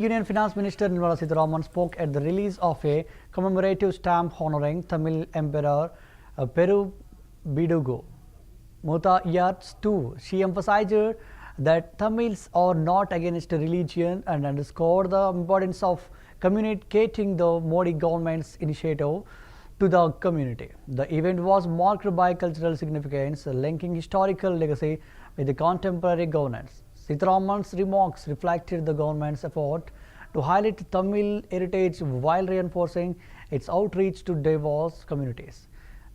Union Finance Minister Nirmala Sitharaman spoke at the release of a commemorative stamp honoring Tamil Emperor Peru Bidugu Muthaiya's II. She emphasized that Tamils are not against religion and underscored the importance of communicating the Modi government's initiative to the community. The event was marked by cultural significance, linking historical legacy with the contemporary governance. Sitharaman's remarks reflected the government's effort to highlight Tamil heritage while reinforcing its outreach to diverse communities.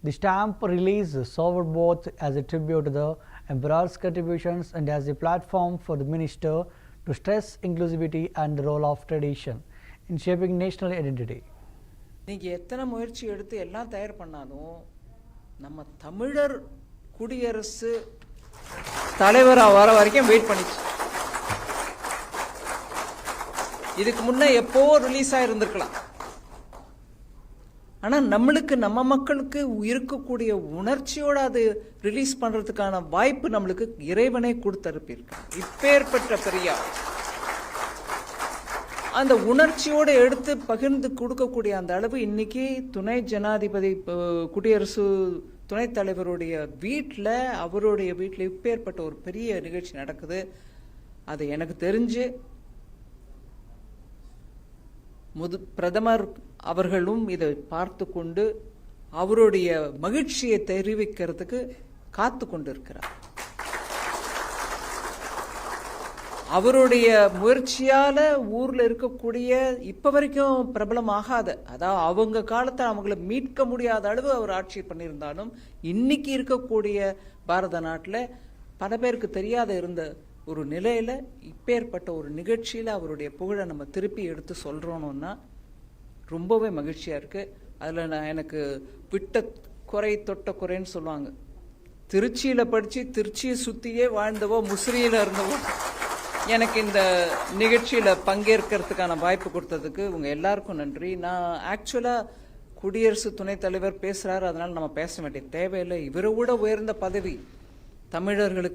The stamp release served both as a tribute to the emperor's contributions and as a platform for the minister to stress inclusivity and the role of tradition in shaping national identity. நீங்கள் எத்தனை முயற்சி எடுத்து எல்லாம் தயார் பண்ணாலும் நம்ம தமிழர் குடியரசு தலைவராக வர வரைக்கும் வெயிட் பண்ணிச்சு. இதுக்கு முன்னே எப்போ ரிலீஸ் ஆகிருந்திருக்கலாம். ஆனால் நம்மளுக்கு நம்ம மக்களுக்கு இருக்கக்கூடிய உணர்ச்சியோடு அது ரிலீஸ் பண்ணுறதுக்கான வாய்ப்பு நம்மளுக்கு இறைவனே கொடுத்தருப்பிருக்கு. இப்பேற்பட்ட பெரியார் அந்த உணர்ச்சியோடு எடுத்து பகிர்ந்து கொடுக்கக்கூடிய அந்த அளவு இன்னைக்கு துணை ஜனாதிபதி குடியரசு துணைத் தலைவருடைய வீட்டில் அவருடைய வீட்டில் இப்பேற்பட்ட ஒரு பெரிய நிகழ்ச்சி நடக்குது. அது எனக்கு தெரிஞ்சு பிரதமர் அவர்களும் இதை பார்த்து கொண்டு அவருடைய மகிழ்ச்சியை தெரிவிக்கிறதுக்கு காத்து கொண்டு இருக்கிறார். அவருடைய முயற்சியால ஊர்ல இருக்கக்கூடிய இப்ப வரைக்கும் பிரபலம் ஆகாத, அதாவது அவங்க காலத்தை அவங்களை மீட்க முடியாத அளவு அவர் ஆட்சி பண்ணியிருந்தாலும் இன்னைக்கு இருக்கக்கூடிய பாரத நாட்டில் பல பேருக்கு தெரியாத இருந்த ஒரு நிலையில இப்பேற்பட்ட ஒரு நிகழ்ச்சியில அவருடைய புகழை நம்ம திருப்பி எடுத்து சொல்றோம்னா ரொம்பவே மகிழ்ச்சியா இருக்கு. அதுல நான் எனக்கு விட்ட குறை தொட்ட குறைன்னு சொல்லுவாங்க. திருச்சியில படிச்சு திருச்சியை சுத்தியே வாழ்ந்தவோ முசிறியில இருந்தவோ எனக்கு இந்த நிகழ்ச்சியில் பங்கேற்கிறதுக்கான வாய்ப்பு கொடுத்ததுக்கு உங்கள் எல்லாருக்கும் நன்றி. நான் ஆக்சுவலாக குடியரசு துணைத் தலைவர் பேசுகிறாரு, அதனால் நம்ம பேச வேண்டிய தேவையில்லை. இவரை விட உயர்ந்த பதவி தமிழர்களுக்கு